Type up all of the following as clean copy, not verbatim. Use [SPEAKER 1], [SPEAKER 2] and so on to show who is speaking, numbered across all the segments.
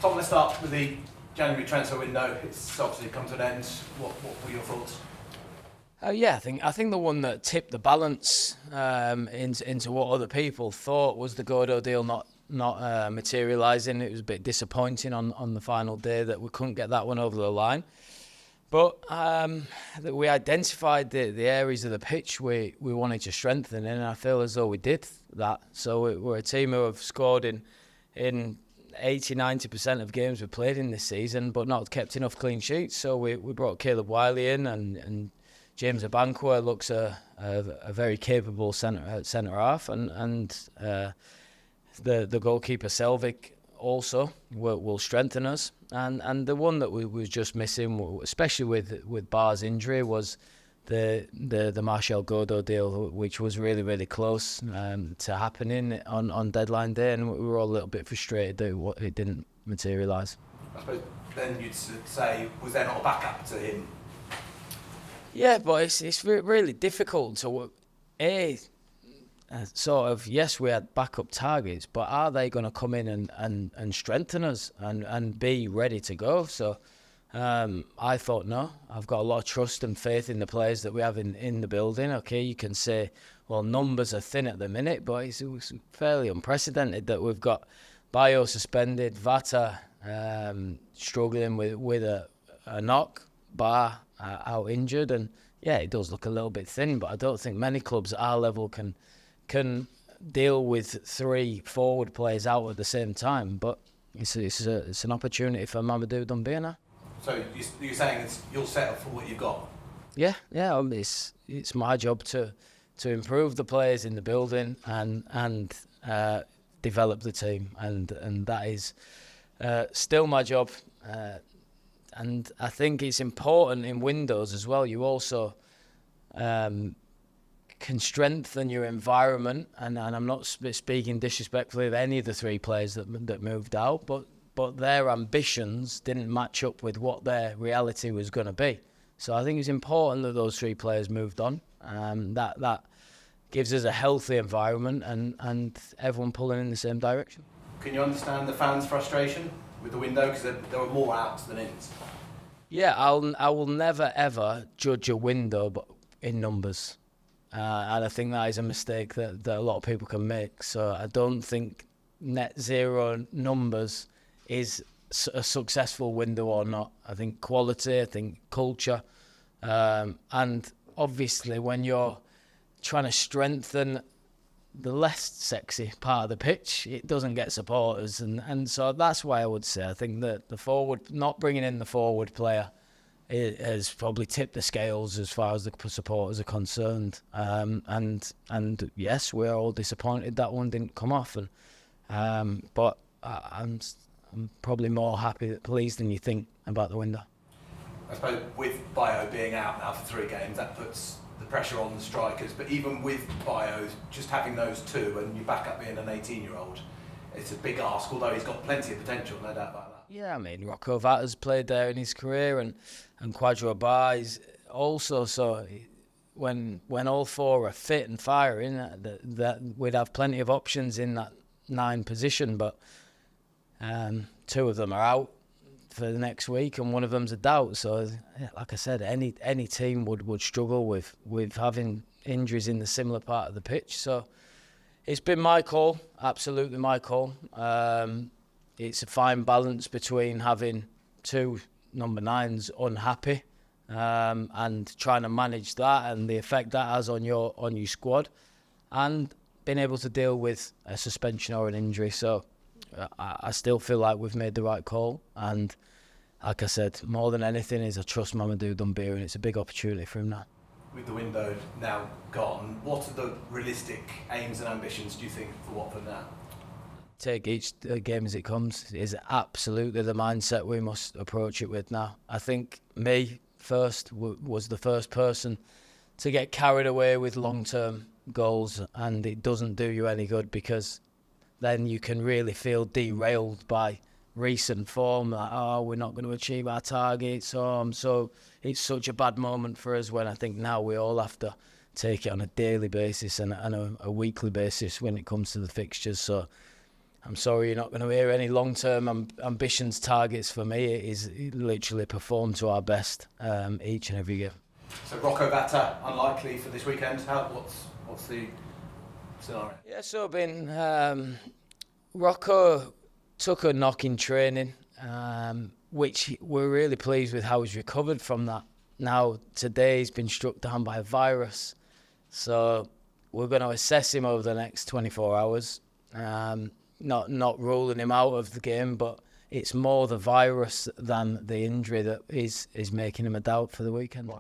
[SPEAKER 1] Tom, let's start with the January transfer window. It's obviously come to an end. What were your thoughts?
[SPEAKER 2] I think the one that tipped the balance into what other people thought was the Godot deal not materialising. It was a bit disappointing on the final day that we couldn't get that one over the line. But that we identified the areas of the pitch we wanted to strengthen in, and I feel as though we did that. So we're a team who have scored in 80-90% of games we've played in this season, but not kept enough clean sheets. So we brought Caleb Wiley in, and James Abankwah looks a very capable centre half, and the goalkeeper Selvik also will strengthen us. And the one that we was just missing, especially with Bar's injury, was the Martial Godot deal, which was really, really close to happening on deadline day, and we were all a little bit frustrated that it didn't materialise.
[SPEAKER 1] I suppose then you'd say, was there not a backup to him?
[SPEAKER 2] Yeah, but it's really difficult to sort of, yes, we had backup targets, but are they going to come in and strengthen us and be ready to go? So I thought, no, I've got a lot of trust and faith in the players that we have in the building. Okay, you can say, well, numbers are thin at the minute, but it's fairly unprecedented that we've got Bayo suspended, Vata struggling with a knock, Bar out injured, and yeah, it does look a little bit thin, but I don't think many clubs at our level can deal with 3 forward players out at the same time. But it's an opportunity for Mamadou Doumbia now.
[SPEAKER 1] So you're saying you'll settle for what you've got?
[SPEAKER 2] Yeah. It's my job to improve the players in the building and develop the team, and that is still my job. And I think it's important in windows as well. You also can strengthen your environment, and I'm not speaking disrespectfully of any of the 3 players that moved out, but their ambitions didn't match up with what their reality was going to be. So I think it's important that those 3 players moved on. That gives us a healthy environment and everyone pulling in the same direction.
[SPEAKER 1] Can you understand the fans' frustration with the window, because there were more outs than ins?
[SPEAKER 2] Yeah, I will never ever judge a window in numbers, and I think that is a mistake that a lot of people can make. So I don't think net zero numbers is a successful window or not. I think quality, I think culture, and obviously when you're trying to strengthen the less sexy part of the pitch, it doesn't get supporters, and so that's why I would say I think that the forward, not bringing in the forward player, has probably tipped the scales as far as the supporters are concerned. And yes, we're all disappointed that one didn't come off, but I'm probably more pleased than you think about the window.
[SPEAKER 1] I suppose with Bayo being out now for 3 games, that puts the pressure on the strikers, but even with Bayo, just having those 2 and your backup being an 18-year-old, it's a big ask, although he's got plenty of potential, no doubt about that.
[SPEAKER 2] Yeah, I mean, Rocco Vata's played there in his career, and Quadro Bar is also, so when all 4 are fit and firing, that we'd have plenty of options in that 9 position, but 2 of them are out for the next week, and one of them's a doubt. So, yeah, like I said, any team would struggle with having injuries in the similar part of the pitch. So it's been my call, absolutely my call. It's a fine balance between having 2 number 9s unhappy and trying to manage that and the effect that has on your squad, and being able to deal with a suspension or an injury. So I still feel like we've made the right call, and like I said, more than anything is I trust Mamadou Doumbia, and it's a big opportunity for him now.
[SPEAKER 1] With the window now gone, what are the realistic aims and ambitions, do you think, for Watford now?
[SPEAKER 2] Take each game as it comes is absolutely the mindset we must approach it with now. I think me first was the first person to get carried away with long-term goals, and it doesn't do you any good, because then you can really feel derailed by recent form, like, oh, we're not going to achieve our targets, so it's such a bad moment for us, when I think now we all have to take it on a daily basis and a weekly basis when it comes to the fixtures. So I'm sorry, you're not going to hear any long-term ambitions, targets for me. It is literally perform to our best each and every year.
[SPEAKER 1] So Rocco Vata, unlikely for this weekend. What's the scenario?
[SPEAKER 2] Yeah, so Rocco took a knock in training, which we're really pleased with how he's recovered from that. Now, today he's been struck down by a virus. So we're going to assess him over the next 24 hours. Not ruling him out of the game, but it's more the virus than the injury that is making him a doubt for the weekend.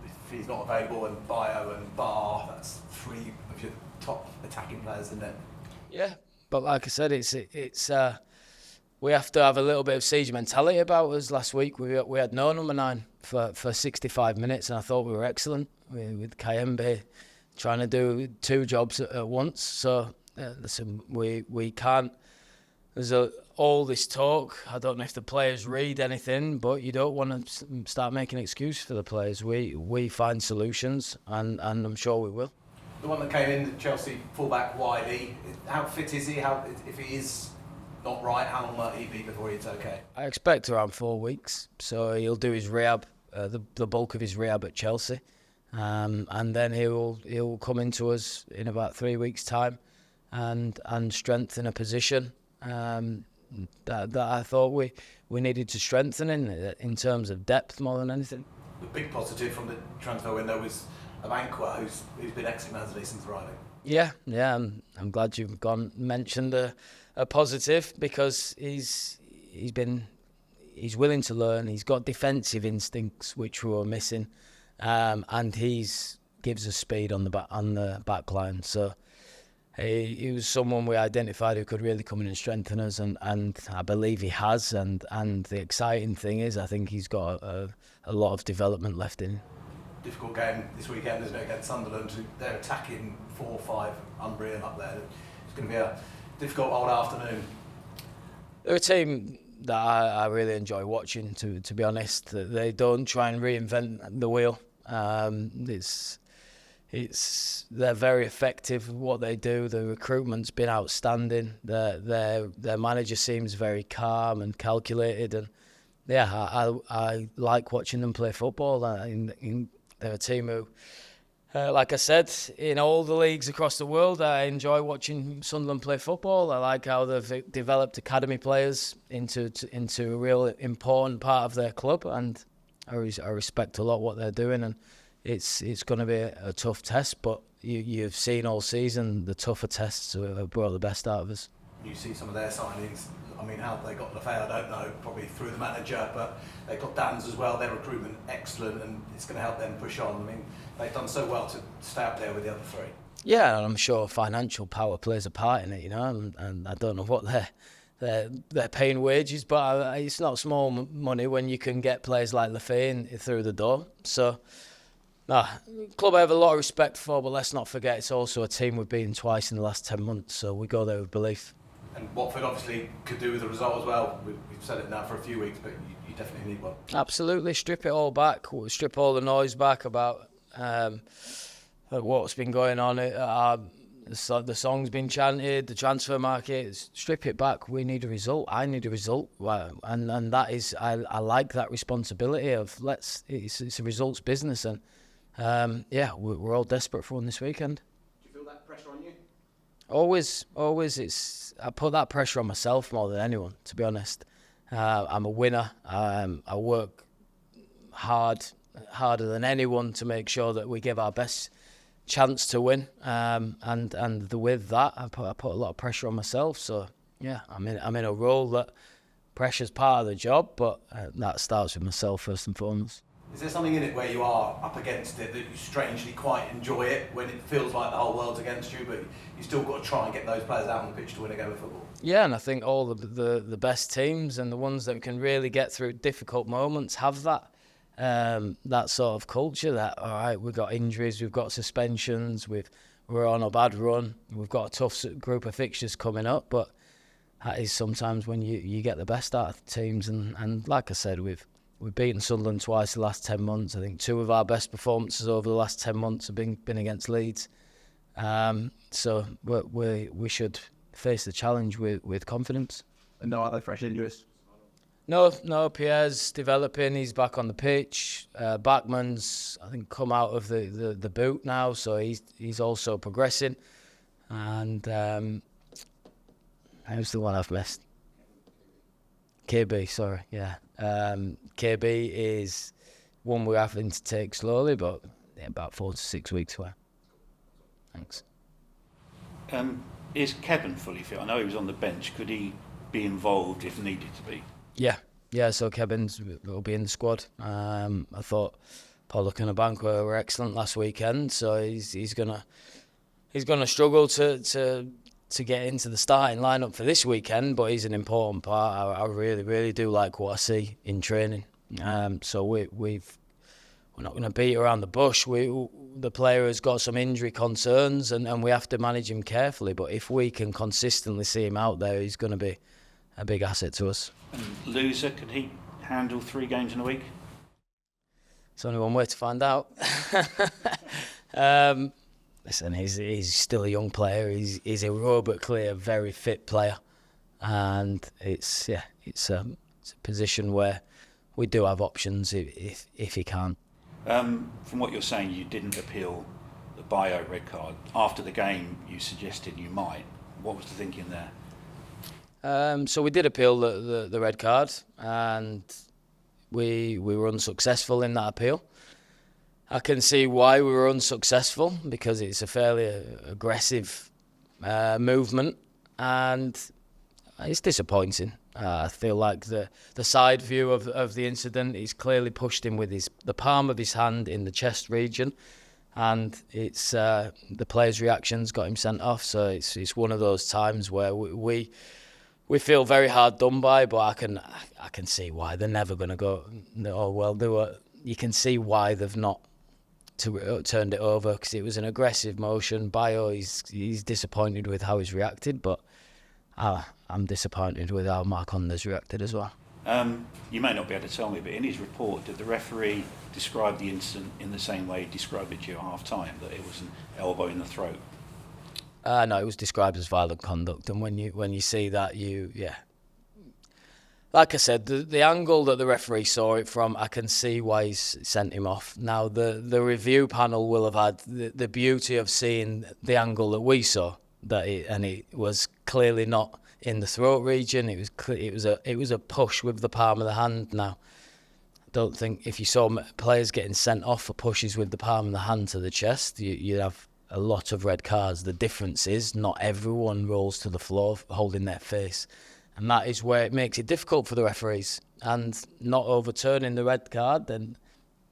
[SPEAKER 1] If he's not available, and Bio and Bar, that's three of your top attacking players, isn't it?
[SPEAKER 2] Yeah, but like I said, it's we have to have a little bit of siege mentality about us. Last week we had no number 9 for 65 minutes, and I thought we were excellent with Kayembe trying to do 2 jobs at once. So listen, we can't. There's all this talk. I don't know if the players read anything, but you don't want to start making excuses for the players. We find solutions, and I'm sure we will.
[SPEAKER 1] The one that came in, the Chelsea fullback Wiley, how fit is he? If he is not right, how long might he be before he's okay?
[SPEAKER 2] I expect around 4 weeks. So he'll do his rehab, the bulk of his rehab at Chelsea, and then he'll come into us in about 3 weeks' time, and strengthen a position that I thought we needed to strengthen in terms of depth more than anything.
[SPEAKER 1] The big positive from the transfer window was Abankwah, who's been excellent, hasn't he, since arriving?
[SPEAKER 2] Yeah, I'm glad you've mentioned a positive, because he's willing to learn. He's got defensive instincts which we were missing, and gives us speed on the back line. So he was someone we identified who could really come in and strengthen us, and I believe he has. And the exciting thing is, I think he's got a lot of development left in him.
[SPEAKER 1] Difficult game this weekend, isn't it, against Sunderland? They're attacking 4-5, unreal up there. It's going to be a difficult old afternoon. They're
[SPEAKER 2] a team that I really enjoy watching, to be honest. They don't try and reinvent the wheel. They're very effective at what they do. The recruitment's been outstanding. Their manager seems very calm and calculated, and I like watching them play football. They're a team who, like I said, in all the leagues across the world, I enjoy watching Sunderland play football. I like how they've developed academy players into a real important part of their club, and I respect a lot what they're doing. And it's going to be a tough test, but you've seen all season the tougher tests have brought the best out of us.
[SPEAKER 1] You see some of their signings. I mean, how they got Lafay, I don't know, probably through the manager, but they've got Dans as well. Their recruitment excellent, and it's going to help them push on. I mean, they've done so well to stay up there with the other 3.
[SPEAKER 2] Yeah, and I'm sure financial power plays a part in it, and I don't know what they're paying wages, but it's not small money when you can get players like Lafay through the door. So, club I have a lot of respect for, but let's not forget it's also a team we've beaten twice in the last 10 months, so we go there with belief.
[SPEAKER 1] And Watford obviously could do with a result as well. We've said it now for a few weeks, but you definitely need one.
[SPEAKER 2] Absolutely, strip it all back, strip all the noise back about what's been going on. The song's been chanted, the transfer market, strip it back. We need a result. I need a result, and that is I like that responsibility of it's a results business, and we're all desperate for one this weekend.
[SPEAKER 1] Do you feel that pressure on you?
[SPEAKER 2] Always. I put that pressure on myself more than anyone, to be honest. I'm a winner. I work harder than anyone to make sure that we give our best chance to win. With that, I put a lot of pressure on myself. So I'm in a role that pressure's part of the job, but that starts with myself first and foremost.
[SPEAKER 1] Is there something in it where you are up against it that you strangely quite enjoy it, when it feels like the whole world's against you, but you still got to try and get those players out on the pitch to win a game of football? Yeah,
[SPEAKER 2] and I think all the best teams and the ones that can really get through difficult moments have that sort of culture. That all right, we've got injuries, we've got suspensions, we're on a bad run, we've got a tough group of fixtures coming up, but that is sometimes when you get the best out of teams. And like I said, We've beaten Sunderland twice the last 10 months. I think 2 of our best performances over the last 10 months have been against Leeds. So we should face the challenge with confidence.
[SPEAKER 3] And no other fresh injuries?
[SPEAKER 2] No, Pierre's developing. He's back on the pitch. Bachmann's, I think, come out of the boot now, so he's also progressing. And who's the one I've missed? KB, sorry, yeah. KB is one we're having to take slowly, but about 4 to 6 weeks away. Thanks.
[SPEAKER 4] Is Kevin fully fit? I know he was on the bench. Could he be involved if needed to be?
[SPEAKER 2] Yeah. So Kevin's will be in the squad. I thought Pollock and Abankwah were excellent last weekend, so he's gonna struggle to get into the starting lineup for this weekend, but he's an important part. I really do like what I see in training. So we're not going to beat around the bush. The player has got some injury concerns, and we have to manage him carefully. But if we can consistently see him out there, he's going to be a big asset to us.
[SPEAKER 4] And Loser, could he handle 3 games in a week?
[SPEAKER 2] There's only one way to find out. Listen, he's still a young player. He's aerobically a very fit player, and it's a position where we do have options if he can't.
[SPEAKER 4] From what you're saying, you didn't appeal the Bio red card. After the game, you suggested you might. What was the thinking there?
[SPEAKER 2] So we did appeal the red card, and we were unsuccessful in that appeal. I can see why we were unsuccessful, because it's a fairly aggressive movement, and it's disappointing. I feel like the side view of the incident, he's clearly pushed him with the palm of his hand in the chest region, and it's the player's reactions got him sent off. So it's one of those times where we feel very hard done by, but I can see why they're never going to go. Oh well, you can see why they've not turned it over, because it was an aggressive motion. Bio, he's disappointed with how he's reacted, but I'm disappointed with how Marcondes reacted as well.
[SPEAKER 4] You may not be able to tell me, but in his report, did the referee describe the incident in the same way he described it to you at half-time, that it was an elbow in the throat?
[SPEAKER 2] No, it was described as violent conduct, and when you see that, like I said, the angle that the referee saw it from, I can see why he's sent him off. Now, the review panel will have had the beauty of seeing the angle that we saw, and it was clearly not in the throat region. It was a push with the palm of the hand. Now, I don't think if you saw players getting sent off for pushes with the palm of the hand to the chest, you'd have a lot of red cards. The difference is not everyone rolls to the floor holding their face. And that is where it makes it difficult for the referees. And not overturning the red card, then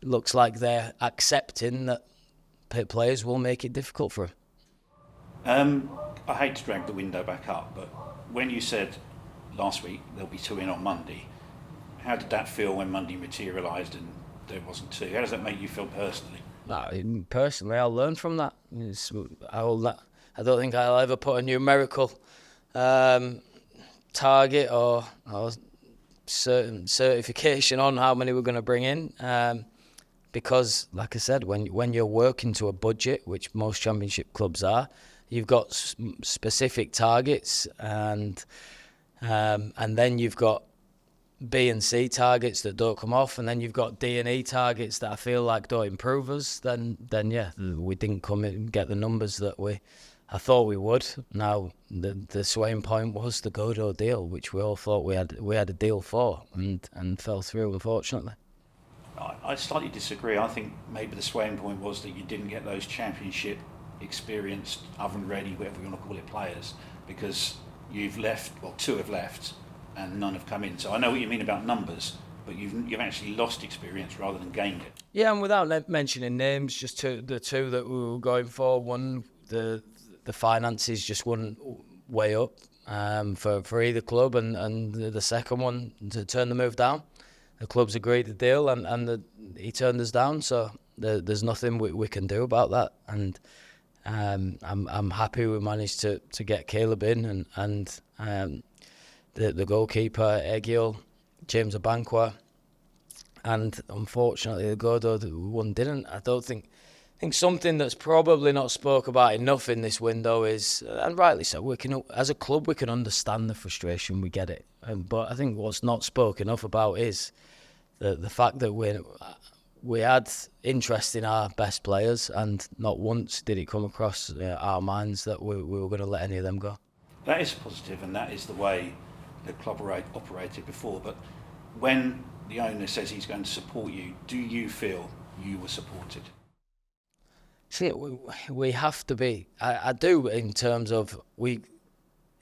[SPEAKER 2] it looks like they're accepting that players will make it difficult for them.
[SPEAKER 4] I hate to drag the window back up, but when you said last week there'll be 2 in on Monday, how did that feel when Monday materialised and there wasn't 2? How does that make you feel personally?
[SPEAKER 2] Personally, I'll learn from that. I don't think I'll ever put a numerical target or certain certification on how many we're going to bring in, because, like I said, when you're working to a budget, which most Championship clubs are, you've got specific targets, and then you've got B and C targets that don't come off, and then you've got D and E targets that I feel like don't improve us. Then we didn't come in and get the numbers that I thought we would. Now the swaying point was the Godot deal, which we all thought we had a deal for, and fell through, unfortunately.
[SPEAKER 4] I slightly disagree. I think maybe the swaying point was that you didn't get those Championship experienced, oven ready, whatever you want to call it, players, because you've left, 2 have left and none have come in. So I know what you mean about numbers, but you've actually lost experience rather than gained it.
[SPEAKER 2] Yeah, and without mentioning names, just the 2 that we were going for, one, the finances just wouldn't weigh up for either club, and the second one to turn the move down. The club's agreed the deal, and he turned us down, so there's nothing we can do about that. And I'm happy we managed to get Caleb in, and the goalkeeper Egil, James Abankwah, and unfortunately the Godot one didn't. I don't think think something that's probably not spoke about enough in this window is, and rightly so, we can, as a club, we can understand the frustration, we get it. But I think what's not spoken enough about is the fact that we had interest in our best players, and not once did it come across our minds that we were going to let any of them go.
[SPEAKER 4] That is positive, and that is the way the club operated before. But when the owner says he's going to support you, do you feel you were supported?
[SPEAKER 2] See, we have to be. I do, in terms of we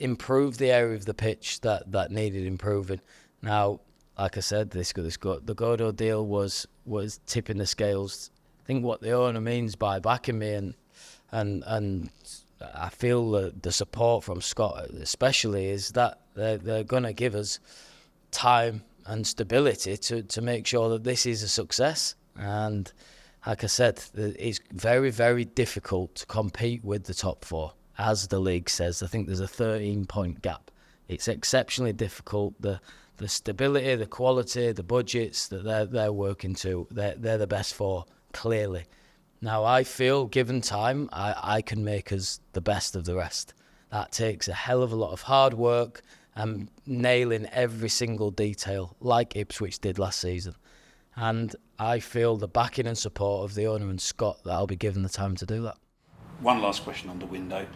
[SPEAKER 2] improved the area of the pitch that needed improving. Now, like I said, the Godot deal was tipping the scales. I think what the owner means by backing me, and I feel the support from Scott especially, is that they're going to give us time and stability to make sure that this is a success. And like I said, it's very, very difficult to compete with the top four, as the league says. I think there's a 13-point gap. It's exceptionally difficult. The stability, the quality, the budgets that they're working to, they're the best four, clearly. Now, I feel, given time, I can make us the best of the rest. That takes a hell of a lot of hard work and nailing every single detail, like Ipswich did last season. And I feel the backing and support of the owner and Scott that I'll be given the time to do that.
[SPEAKER 4] One last question on the window.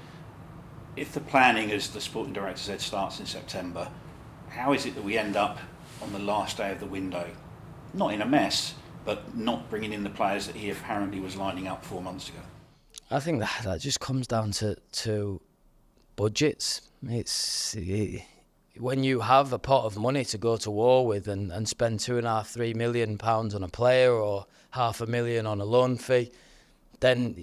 [SPEAKER 4] If the planning, as the sporting director said, starts in September, how is it that we end up on the last day of the window, not in a mess, but not bringing in the players that he apparently was lining up 4 months ago?
[SPEAKER 2] I think that just comes down to budgets. When you have a pot of money to go to war with and spend £2.5–3 million on a player, or £500,000 on a loan fee, then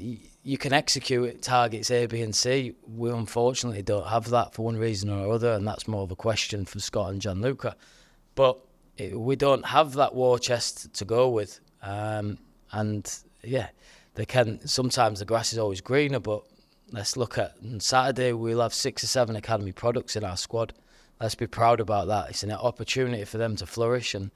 [SPEAKER 2] you can execute targets A, B and C. We unfortunately don't have that for one reason or other, and that's more of a question for Scott and Gianluca. But we don't have that war chest to go with. Sometimes the grass is always greener, but let's look at, on Saturday we'll have 6 or 7 academy products in our squad. Let's be proud about that. It's an opportunity for them to flourish, and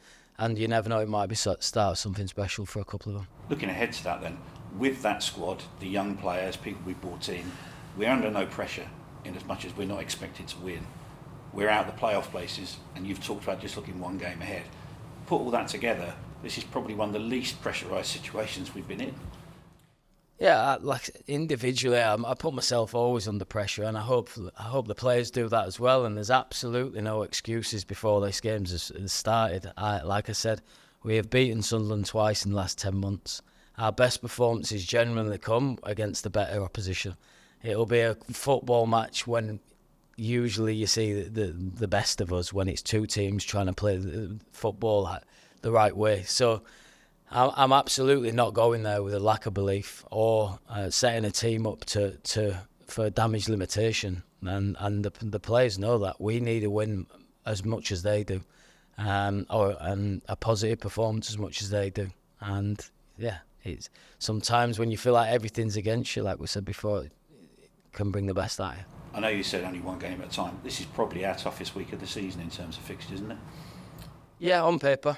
[SPEAKER 2] you never know, it might be start something special for a couple of them.
[SPEAKER 4] Looking ahead to that then, with that squad, the young players, people we brought in, we're under no pressure in as much as we're not expected to win. We're out the playoff places, and you've talked about just looking one game ahead. Put all that together, this is probably one of the least pressurised situations we've been in.
[SPEAKER 2] Yeah, like individually, I put myself always under pressure, and I hope the players do that as well. And there's absolutely no excuses before this game has started. Like I said, we have beaten Sunderland twice in the last 10 months. Our best performances generally come against the better opposition. It'll be a football match when usually you see the best of us, when it's two teams trying to play the football the right way. So I'm absolutely not going there with a lack of belief or setting a team up for damage limitation. And the players know that we need a win as much as they do, and a positive performance as much as they do. And yeah, it's sometimes when you feel like everything's against you, like we said before, it can bring the best out of you.
[SPEAKER 4] I know you said only one game at a time. This is probably our toughest week of the season in terms of fixtures, isn't it?
[SPEAKER 2] Yeah, on paper,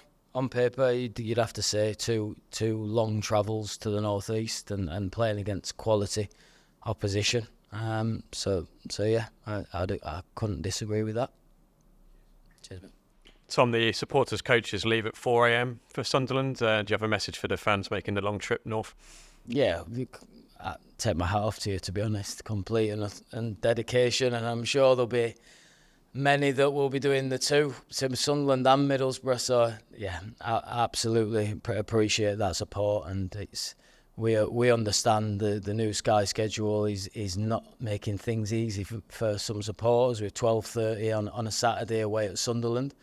[SPEAKER 2] you'd have to say two long travels to the northeast and playing against quality opposition. So yeah, I couldn't disagree with that. Cheers, mate.
[SPEAKER 3] Tom, the supporters coaches leave at 4 a.m. for Sunderland. Do you have a message for the fans making the long trip north? Yeah,
[SPEAKER 2] I take my hat off to you, to be honest. Complete and dedication, and I'm sure there'll be many that will be doing the two, Sunderland and Middlesbrough. So yeah, I absolutely appreciate that support, and we understand the new Sky schedule is not making things easy for some supporters with 12:30 on a Saturday away at Sunderland,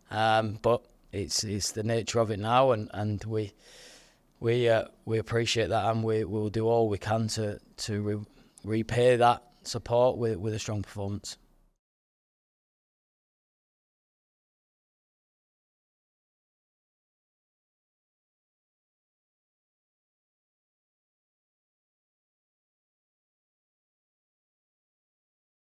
[SPEAKER 2] but it's the nature of it now, and we appreciate that, and we will do all we can to repay that support with a strong performance.